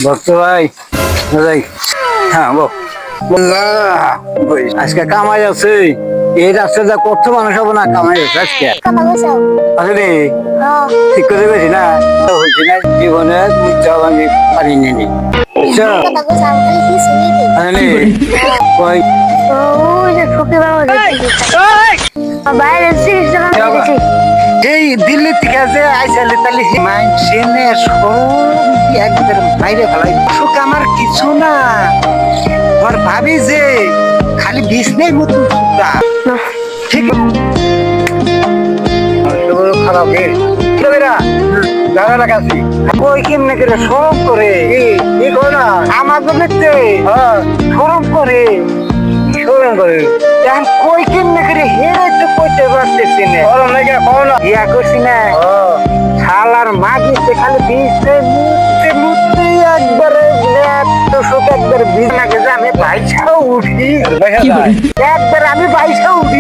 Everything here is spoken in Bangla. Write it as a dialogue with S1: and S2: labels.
S1: ভক্ত ভাই হ্যাঁ আজকে কামাই আছে এই রাস্তা যা কত মানুষ হবো না কামাই আছে আজকে আসলে ঠিক করে বেশি না হচ্ছে না জীবনে আমি পারিনি এই দিল্লি থেকে যে আইসালে তাহলে সেনে একবার বাইরে ফেলাই সুখ আমার কিছু না ওর ভাবি যে খালি বিছনাই মতন সুখা ঠিক খারাপ দাদা লাগাছি ওই কেমনে করে সরম করে আমার জন্য সরম করে সরম করে এখন কই কেমনে করে হেরে তো কইতে পারতেছি না ইয়া করছি না শালার মাগিতে খালি বিছনে মুতে একবারে তো সুখ একবার বিছনাকে যে আমি বাইছাও উঠি একবার আমি বাইছাও উঠি